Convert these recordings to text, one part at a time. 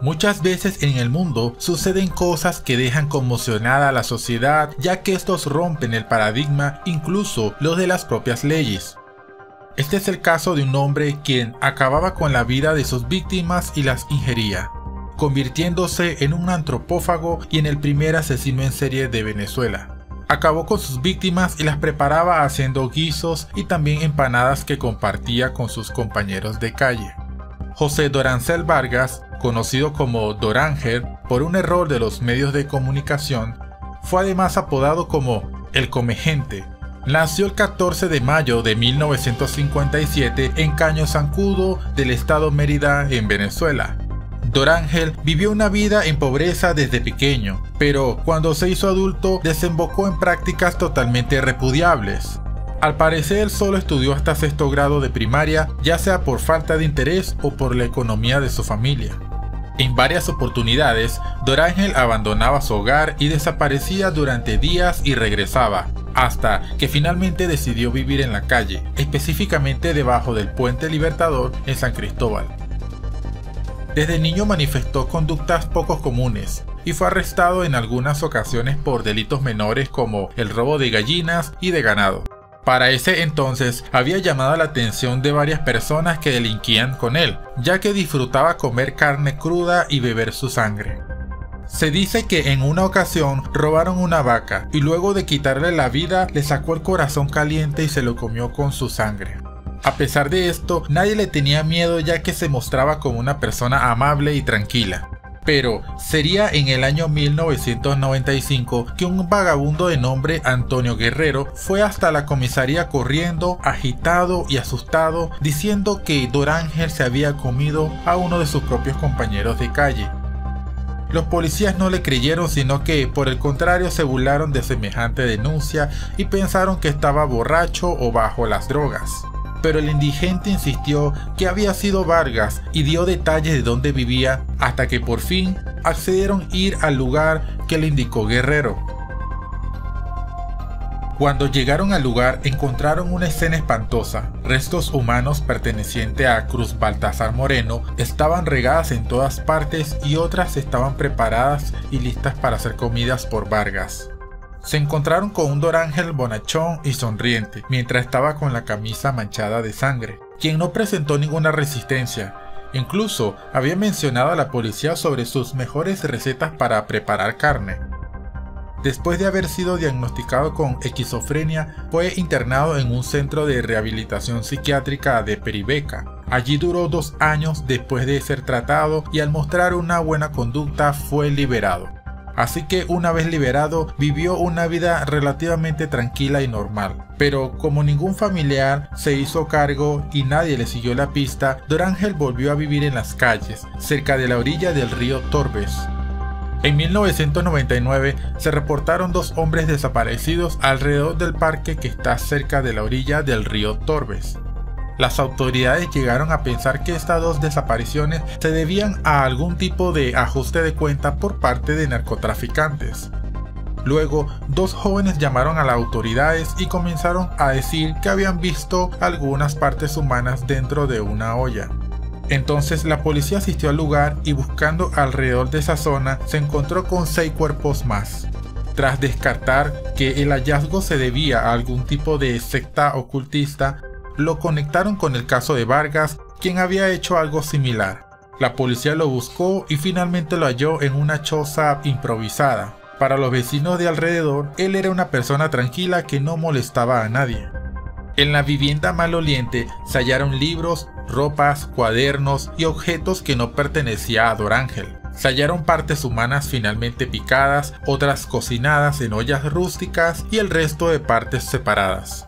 Muchas veces en el mundo suceden cosas que dejan conmocionada a la sociedad, ya que estos rompen el paradigma, incluso los de las propias leyes. Este es el caso de un hombre quien acababa con la vida de sus víctimas y las ingería, convirtiéndose en un antropófago y en el primer asesino en serie de Venezuela. Acabó con sus víctimas y las preparaba haciendo guisos y también empanadas que compartía con sus compañeros de calle. José Dorancel Vargas, conocido como Dorángel por un error de los medios de comunicación, fue además apodado como el Comegente. Nació el 14 de mayo de 1957 en Caño Zancudo del estado Mérida, en Venezuela. Dorángel vivió una vida en pobreza desde pequeño, pero cuando se hizo adulto desembocó en prácticas totalmente repudiables. Al parecer él solo estudió hasta sexto grado de primaria, ya sea por falta de interés o por la economía de su familia. En varias oportunidades, Dorángel abandonaba su hogar y desaparecía durante días y regresaba, hasta que finalmente decidió vivir en la calle, específicamente debajo del Puente Libertador en San Cristóbal. Desde niño manifestó conductas poco comunes y fue arrestado en algunas ocasiones por delitos menores como el robo de gallinas y de ganado. Para ese entonces había llamado la atención de varias personas que delinquían con él, ya que disfrutaba comer carne cruda y beber su sangre. Se dice que en una ocasión robaron una vaca y luego de quitarle la vida le sacó el corazón caliente y se lo comió con su sangre. A pesar de esto, nadie le tenía miedo ya que se mostraba como una persona amable y tranquila. Pero sería en el año 1995 que un vagabundo de nombre Antonio Guerrero fue hasta la comisaría corriendo, agitado y asustado, diciendo que Dorángel se había comido a uno de sus propios compañeros de calle. Los policías no le creyeron, sino que por el contrario se burlaron de semejante denuncia y pensaron que estaba borracho o bajo las drogas. Pero el indigente insistió que había sido Vargas y dio detalles de dónde vivía, hasta que por fin accedieron a ir al lugar que le indicó Guerrero. Cuando llegaron al lugar encontraron una escena espantosa. Restos humanos pertenecientes a Cruz Baltasar Moreno estaban regadas en todas partes y otras estaban preparadas y listas para ser comidas por Vargas. Se encontraron con un Dorángel bonachón y sonriente, mientras estaba con la camisa manchada de sangre, quien no presentó ninguna resistencia. Incluso había mencionado a la policía sobre sus mejores recetas para preparar carne. Después de haber sido diagnosticado con esquizofrenia, fue internado en un centro de rehabilitación psiquiátrica de Peribeca. Allí duró 2 años después de ser tratado y al mostrar una buena conducta fue liberado. Así que una vez liberado, vivió una vida relativamente tranquila y normal. Pero como ningún familiar se hizo cargo y nadie le siguió la pista, Dorángel volvió a vivir en las calles, cerca de la orilla del río Torbes. En 1999 se reportaron 2 hombres desaparecidos alrededor del parque que está cerca de la orilla del río Torbes. Las autoridades llegaron a pensar que estas 2 desapariciones se debían a algún tipo de ajuste de cuenta por parte de narcotraficantes. Luego, 2 jóvenes llamaron a las autoridades y comenzaron a decir que habían visto algunas partes humanas dentro de una olla. Entonces la policía asistió al lugar y buscando alrededor de esa zona se encontró con 6 cuerpos más. Tras descartar que el hallazgo se debía a algún tipo de secta ocultista, lo conectaron con el caso de Vargas, quien había hecho algo similar. La policía lo buscó y finalmente lo halló en una choza improvisada. Para los vecinos de alrededor, él era una persona tranquila que no molestaba a nadie. En la vivienda maloliente se hallaron libros, ropas, cuadernos y objetos que no pertenecían a Dorángel. Se hallaron partes humanas finalmente picadas, otras cocinadas en ollas rústicas y el resto de partes separadas.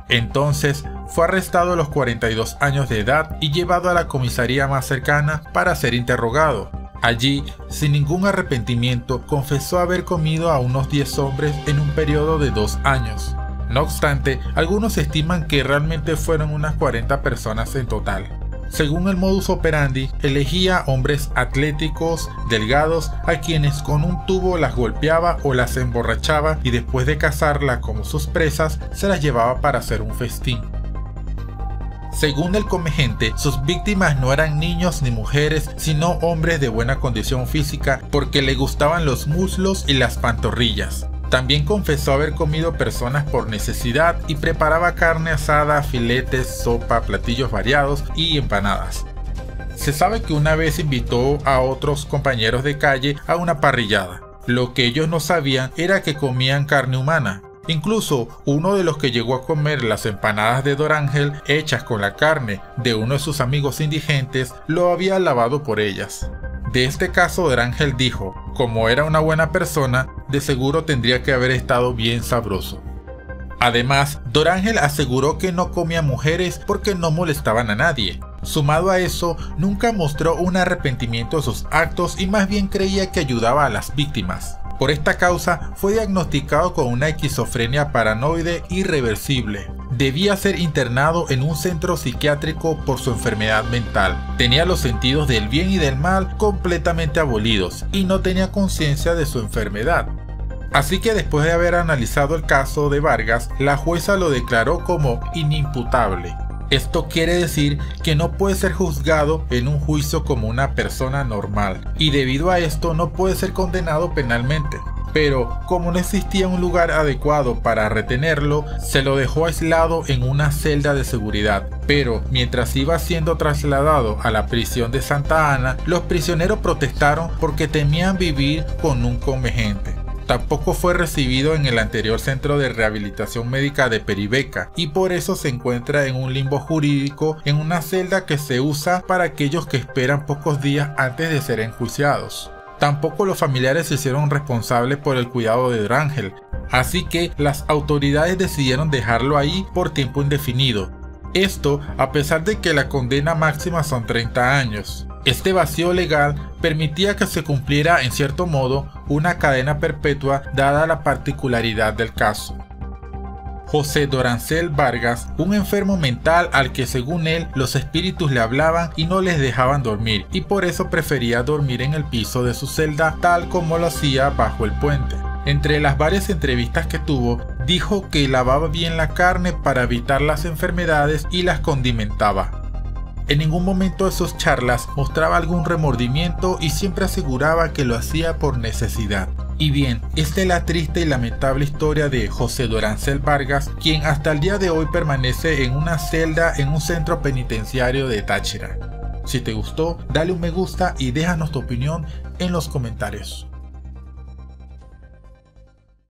Entonces fue arrestado a los 42 años de edad y llevado a la comisaría más cercana para ser interrogado. Allí, sin ningún arrepentimiento, confesó haber comido a unos 10 hombres en un periodo de 2 años. No obstante, algunos estiman que realmente fueron unas 40 personas en total. Según el modus operandi, elegía hombres atléticos, delgados, a quienes con un tubo las golpeaba o las emborrachaba y después de cazarlas como sus presas, se las llevaba para hacer un festín. Según el comegente, sus víctimas no eran niños ni mujeres, sino hombres de buena condición física porque le gustaban los muslos y las pantorrillas. También confesó haber comido personas por necesidad y preparaba carne asada, filetes, sopa, platillos variados y empanadas. Se sabe que una vez invitó a otros compañeros de calle a una parrillada. Lo que ellos no sabían era que comían carne humana. Incluso uno de los que llegó a comer las empanadas de Dorángel hechas con la carne de uno de sus amigos indigentes lo había alabado por ellas. De este caso Dorángel dijo, como era una buena persona, de seguro tendría que haber estado bien sabroso. Además, Dorángel aseguró que no comía mujeres porque no molestaban a nadie. Sumado a eso, nunca mostró un arrepentimiento de sus actos y más bien creía que ayudaba a las víctimas. Por esta causa fue diagnosticado con una esquizofrenia paranoide irreversible. Debía ser internado en un centro psiquiátrico por su enfermedad mental. Tenía los sentidos del bien y del mal completamente abolidos y no tenía conciencia de su enfermedad. Así que después de haber analizado el caso de Vargas, la jueza lo declaró como inimputable. Esto quiere decir que no puede ser juzgado en un juicio como una persona normal y debido a esto no puede ser condenado penalmente. Pero como no existía un lugar adecuado para retenerlo, se lo dejó aislado en una celda de seguridad. Pero mientras iba siendo trasladado a la prisión de Santa Ana, los prisioneros protestaron porque temían vivir con un comegente. Tampoco fue recibido en el anterior centro de rehabilitación médica de Peribeca y por eso se encuentra en un limbo jurídico en una celda que se usa para aquellos que esperan pocos días antes de ser enjuiciados. Tampoco los familiares se hicieron responsables por el cuidado de Dorángel, así que las autoridades decidieron dejarlo ahí por tiempo indefinido. Esto a pesar de que la condena máxima son 30 años. Este vacío legal permitía que se cumpliera en cierto modo una cadena perpetua dada la particularidad del caso. José Dorancel Vargas, un enfermo mental al que según él los espíritus le hablaban y no les dejaban dormir y por eso prefería dormir en el piso de su celda tal como lo hacía bajo el puente. Entre las varias entrevistas que tuvo, dijo que lavaba bien la carne para evitar las enfermedades y las condimentaba. En ningún momento de sus charlas mostraba algún remordimiento y siempre aseguraba que lo hacía por necesidad. Y bien, esta es la triste y lamentable historia de José Dorancel Vargas, quien hasta el día de hoy permanece en una celda en un centro penitenciario de Táchira. Si te gustó, dale un me gusta y déjanos tu opinión en los comentarios.